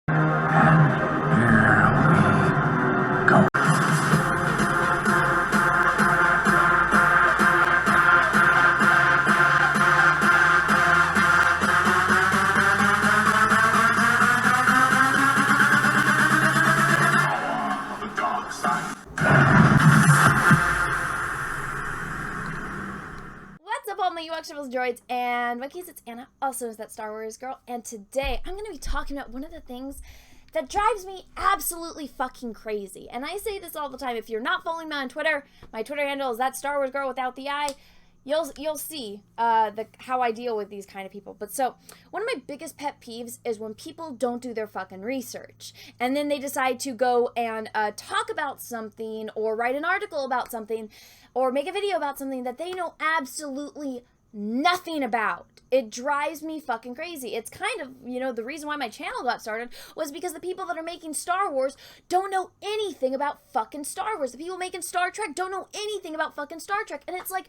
What's up, all my Fables droids, and my case, it's Anna, also is that Star Wars girl, and today I'm going to be talking about one of the things that drives me absolutely fucking crazy. And I say this all the time. If you're not following me on Twitter, my Twitter handle is that Star Wars girl without the I. You'll see how I deal with these kind of people. But so, one of my biggest pet peeves is when people don't do their fucking research. And then they decide to go and talk about something, or write an article about something, or make a video about something that they know absolutely nothing about. It drives me fucking crazy. It's kind of, the reason why my channel got started was because the people that are making Star Wars don't know anything about fucking Star Wars. The people making Star Trek don't know anything about fucking Star Trek. And it's like,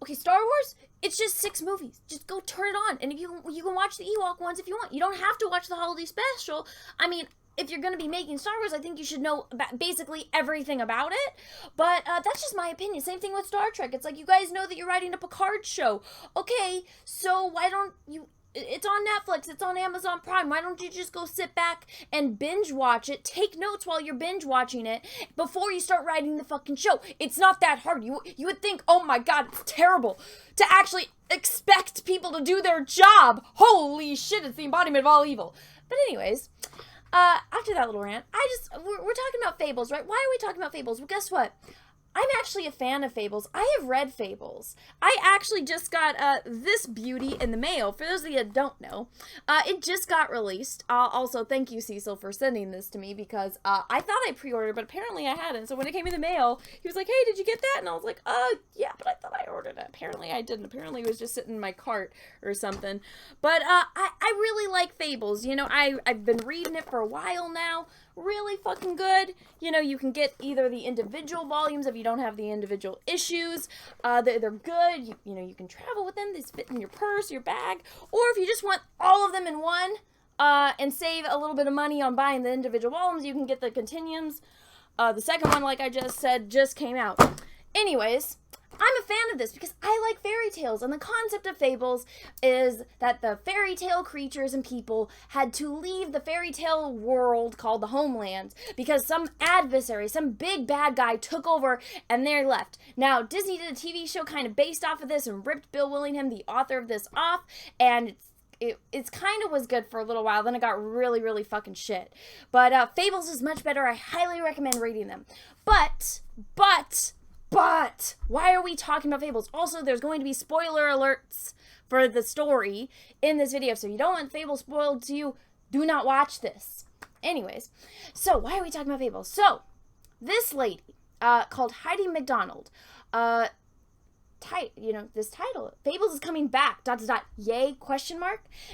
okay, Star Wars, it's just 6 movies. Just go turn it on. And you can watch the Ewok ones if you want. You don't have to watch the holiday special. I mean, if you're going to be making Star Wars, I think you should know basically everything about it. But that's just my opinion. Same thing with Star Trek. It's like, you guys know that you're writing a Picard show. Okay, so why don't you... It's on Netflix. It's on Amazon Prime. Why don't you just go sit back and binge watch it? Take notes while you're binge watching it before you start writing the fucking show. It's not that hard. You would think, oh my god, it's terrible to actually expect people to do their job. Holy shit, it's the embodiment of all evil. But anyways, after that little rant, we're talking about Fables, right? Why are we talking about Fables? Well, guess what? I'm actually a fan of Fables. I have read Fables. I actually just got this beauty in the mail. For those of you that don't know, it just got released. Also, thank you, Cecil, for sending this to me, because I thought I pre-ordered, but apparently I hadn't. So when it came in the mail, he was like, hey, did you get that? And I was like, yeah, but I thought I ordered it. Apparently I didn't. Apparently it was just sitting in my cart or something. But I really like Fables. I've been reading it for a while now. Really fucking good. You can get either the individual volumes if you don't have the individual issues. They're good. You can travel with them. They fit in your purse, your bag. Or if you just want all of them in one and save a little bit of money on buying the individual volumes, you can get the continuums. The second one, like I just said, just came out. Anyways, I'm a fan of this because I like fairy tales, and the concept of Fables is that the fairy tale creatures and people had to leave the fairy tale world called the homeland because some adversary, some big bad guy took over and they left. Now, Disney did a TV show kind of based off of this and ripped Bill Willingham, the author of this, off, and it's kind of was good for a little while, then it got really, really fucking shit. But Fables is much better. I highly recommend reading them. But, why are we talking about Fables? Also, there's going to be spoiler alerts for the story in this video. So if you don't want Fables spoiled to you, do not watch this. Anyways, so why are we talking about Fables? So, this lady, called Heidi McDonald, this title, Fables is coming back, ... yay, ?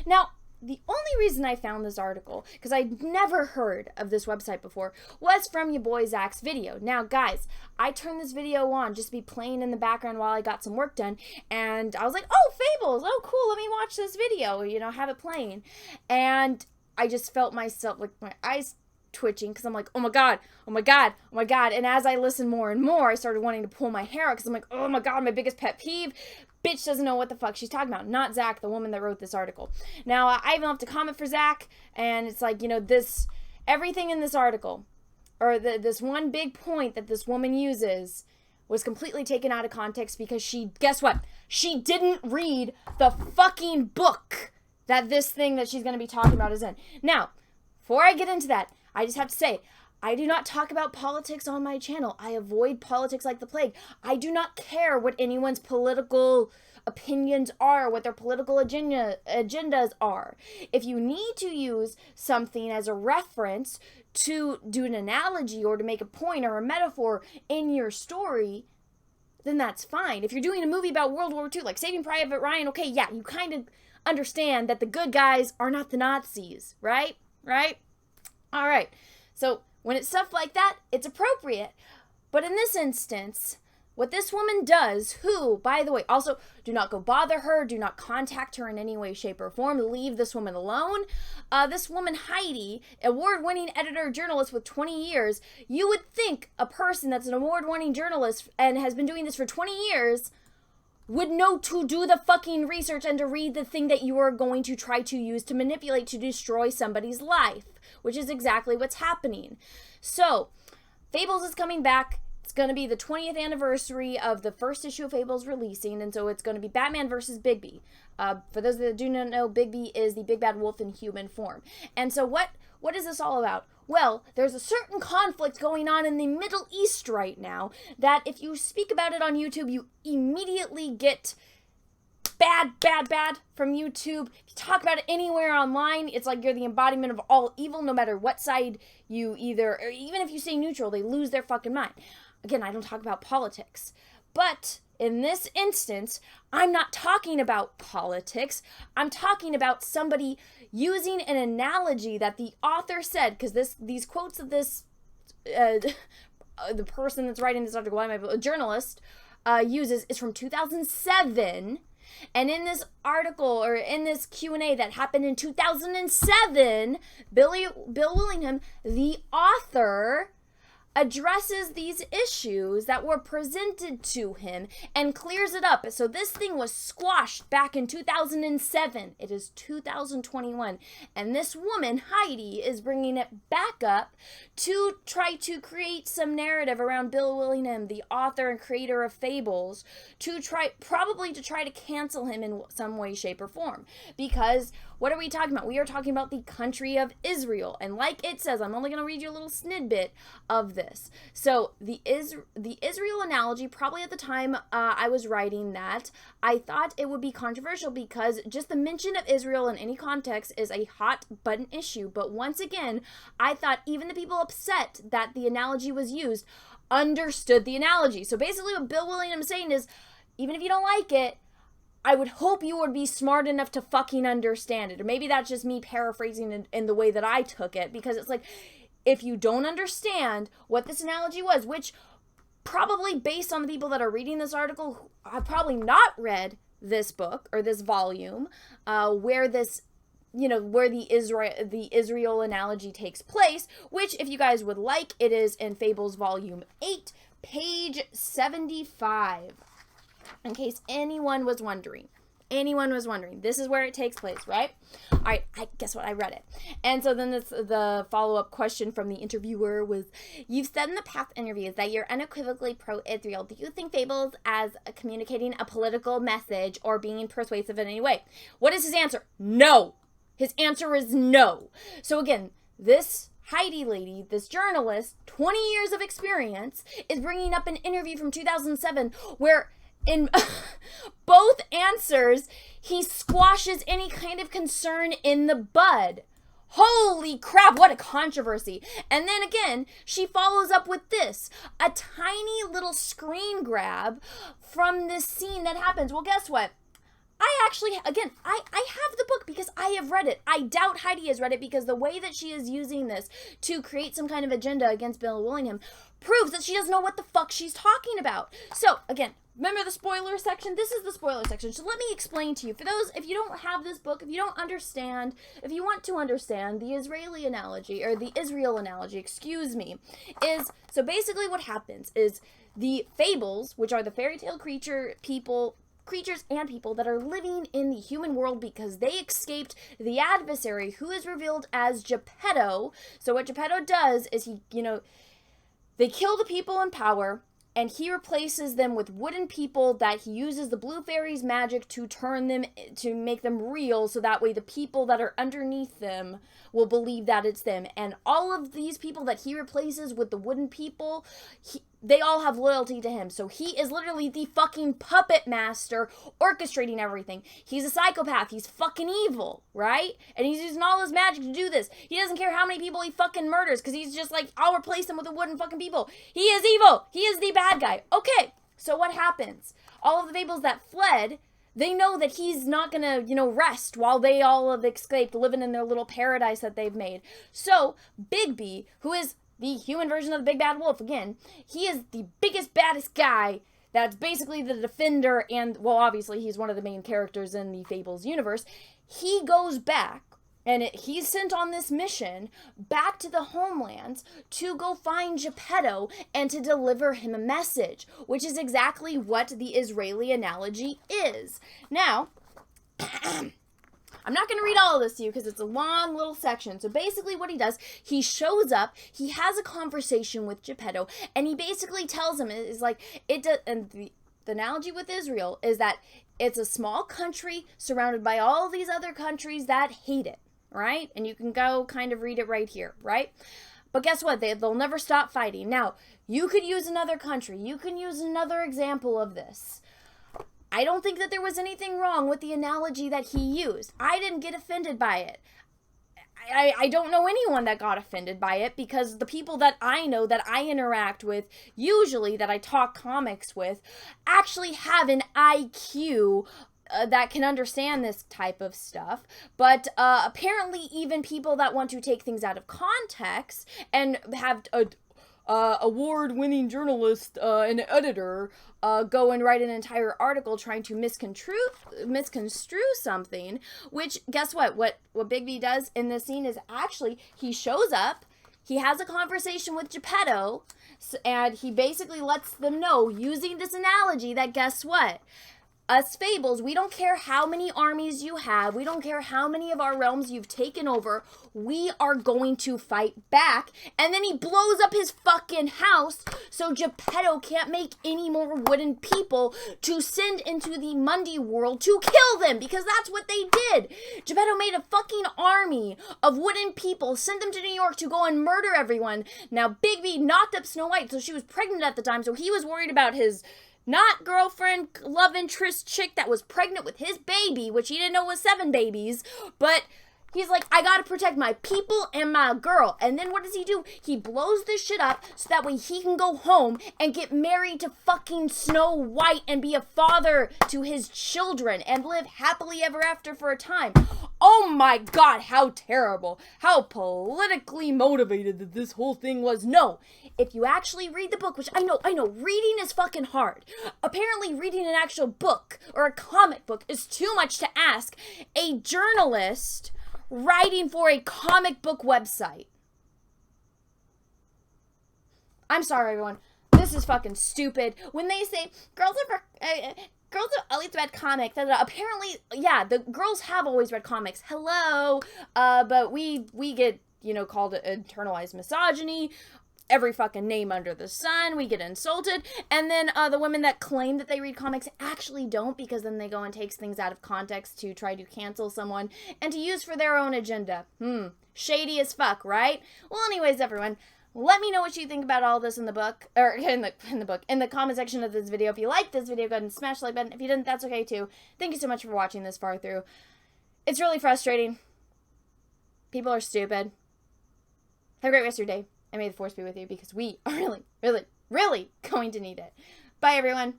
Now, the only reason I found this article, because I'd never heard of this website before, was from your boy Zach's video. Now, guys, I turned this video on just to be playing in the background while I got some work done, and I was like, oh, Fables, oh, cool, let me watch this video, have it playing. And I just felt myself, like, my eyes twitching, because I'm like, oh my god, and as I listened more and more, I started wanting to pull my hair out, because I'm like, oh my god, my biggest pet peeve, bitch doesn't know what the fuck she's talking about. Not Zach, the woman that wrote this article. Now, I even left a comment for Zach, and it's like, everything in this article, or this one big point that this woman uses, was completely taken out of context because guess what? She didn't read the fucking book that this thing that she's going to be talking about is in. Now, before I get into that, I just have to say, I do not talk about politics on my channel. I avoid politics like the plague. I do not care what anyone's political opinions are, what their political agendas are. If you need to use something as a reference to do an analogy or to make a point or a metaphor in your story, then that's fine. If you're doing a movie about World War II, like Saving Private Ryan, okay, yeah, you kind of understand that the good guys are not the Nazis, right? All right. So when it's stuff like that, it's appropriate. But in this instance, what this woman does, who, by the way, also do not go bother her, do not contact her in any way, shape, or form, leave this woman alone. This woman, Heidi, award-winning editor, journalist with 20 years, you would think a person that's an award-winning journalist and has been doing this for 20 years would know to do the fucking research and to read the thing that you are going to try to use to manipulate to destroy somebody's life, which is exactly what's happening. So, Fables is coming back. It's going to be the 20th anniversary of the first issue of Fables releasing, and so it's going to be Batman versus Bigby. For those that do not know, Bigby is the big bad wolf in human form. And so what is this all about? Well, there's a certain conflict going on in the Middle East right now that if you speak about it on YouTube, you immediately get bad from YouTube. If you talk about it anywhere online, it's like you're the embodiment of all evil, no matter what side you either, or even if you stay neutral, they lose their fucking mind. Again, I don't talk about politics, but in this instance, I'm not talking about politics. I'm talking about somebody using an analogy that the author said, because these quotes of this, the person that's writing this article, a journalist, uses is from 2007. And in this article, or in this Q&A that happened in 2007, Bill Willingham, the author, addresses these issues that were presented to him and clears it up. So this thing was squashed back in 2007. It is 2021. And this woman, Heidi, is bringing it back up to try to create some narrative around Bill Willingham, the author and creator of Fables, to try to cancel him in some way, shape, or form. Because what are we talking about? We are talking about the country of Israel. And like it says, I'm only going to read you a little snippet of this. So the Israel analogy, probably at the time I was writing that, I thought it would be controversial because just the mention of Israel in any context is a hot button issue. But once again, I thought even the people upset that the analogy was used understood the analogy. So basically what Bill Willingham is saying is, even if you don't like it, I would hope you would be smart enough to fucking understand it. Or maybe that's just me paraphrasing in the way that I took it. Because it's like, if you don't understand what this analogy was, which probably based on the people that are reading this article, who have probably not read this book or this volume, where this, where the Israel analogy takes place, which if you guys would like, it is in Fables Volume 8, page 75. In case anyone was wondering, this is where it takes place, right? All right, guess what? I read it. And so then the follow-up question from the interviewer was, you've said in the past interviews that you're unequivocally pro-Israel. Do you think Fables as communicating a political message or being persuasive in any way? What is his answer? No. His answer is no. So again, this Heidi lady, this journalist, 20 years of experience, is bringing up an interview from 2007 where in both answers, he squashes any kind of concern in the bud. Holy crap, what a controversy. And then again, she follows up with this, a tiny little screen grab from this scene that happens. Well, guess what? I have the book because I have read it. I doubt Heidi has read it because the way that she is using this to create some kind of agenda against Bill Willingham proves that she doesn't know what the fuck she's talking about. So, again, remember the spoiler section? This is the spoiler section. So let me explain to you. For those, if you don't have this book, if you don't understand, if you want to understand the Israeli analogy, or the Israel analogy, is, so basically what happens is the fables, which are the fairy tale creatures and people that are living in the human world because they escaped the adversary, who is revealed as Geppetto. So what Geppetto does is they kill the people in power, and he replaces them with wooden people that he uses the blue fairy's magic to turn them, to make them real, so that way the people that are underneath them will believe that it's them. And all of these people that he replaces with the wooden people, they all have loyalty to him. So he is literally the fucking puppet master orchestrating everything. He's a psychopath. He's fucking evil, right? And he's using all his magic to do this. He doesn't care how many people he fucking murders, because he's just like, I'll replace him with the wooden fucking people. He is evil. He is the bad guy. Okay, so what happens? All of the fables that fled, they know that he's not gonna, rest while they all have escaped, living in their little paradise that they've made. So Bigby, who is the human version of the big bad wolf, again, he is the biggest, baddest guy that's basically the defender, and, well, obviously he's one of the main characters in the Fables universe. He goes back, and he's sent on this mission back to the homelands to go find Geppetto and to deliver him a message, which is exactly what the Israeli analogy is. Now, I'm not going to read all of this to you because it's a long little section. So basically what he does, he shows up, he has a conversation with Geppetto, and he basically tells him, is like, and the analogy with Israel is that it's a small country surrounded by all these other countries that hate it, right? And you can go kind of read it right here, right? But guess what? They'll never stop fighting. Now, you could use another country. You can use another example of this. I don't think that there was anything wrong with the analogy that he used. I didn't get offended by it. I don't know anyone that got offended by it, because the people that I know, that I interact with, usually that I talk comics with, actually have an IQ that can understand this type of stuff. But apparently even people that want to take things out of context and have award-winning journalist and editor go and write an entire article trying to misconstrue something, which, guess what Bigby does in this scene is actually, he shows up, he has a conversation with Geppetto, and he basically lets them know, using this analogy, that guess what? Us Fables, we don't care how many armies you have, we don't care how many of our realms you've taken over, we are going to fight back. And then he blows up his fucking house so Geppetto can't make any more wooden people to send into the Mundi world to kill them, because that's what they did. Geppetto made a fucking army of wooden people, sent them to New York to go and murder everyone. Now, Bigby knocked up Snow White, so she was pregnant at the time, so he was worried about his not girlfriend, love interest chick that was pregnant with his baby, which he didn't know was 7 babies, but he's like, I gotta protect my people and my girl. And then what does he do? He blows this shit up so that way he can go home and get married to fucking Snow White and be a father to his children and live happily ever after for a time. Oh my god, how terrible. How politically motivated that this whole thing was. No, if you actually read the book, which I know, reading is fucking hard. Apparently reading an actual book or a comic book is too much to ask a journalist writing for a comic book website. I'm sorry, everyone. This is fucking stupid. When they say girls have always read comics, apparently, yeah, the girls have always read comics. Hello, but we get, called internalized misogyny. Every fucking name under the sun. We get insulted. And then the women that claim that they read comics actually don't, because then they go and takes things out of context to try to cancel someone and to use for their own agenda. Shady as fuck, right? Well, anyways, everyone, let me know what you think about all this in the book, or in the comment section of this video. If you like this video, go ahead and smash the like button. If you didn't, that's okay too. Thank you so much for watching this far through. It's really frustrating. People are stupid. Have a great rest of your day. And may the force be with you, because we are really, really, really going to need it. Bye, everyone.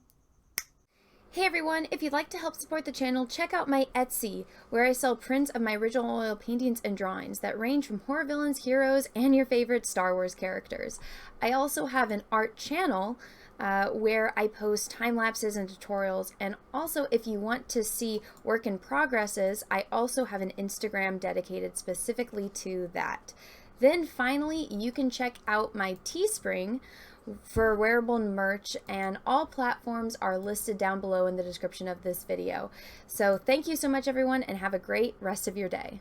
Hey, everyone. If you'd like to help support the channel, check out my Etsy, where I sell prints of my original oil paintings and drawings that range from horror villains, heroes, and your favorite Star Wars characters. I also have an art channel where I post time lapses and tutorials, and also if you want to see work in progresses, I also have an Instagram dedicated specifically to that. Then finally, you can check out my Teespring for wearable merch, and all platforms are listed down below in the description of this video. So thank you so much, everyone, and have a great rest of your day.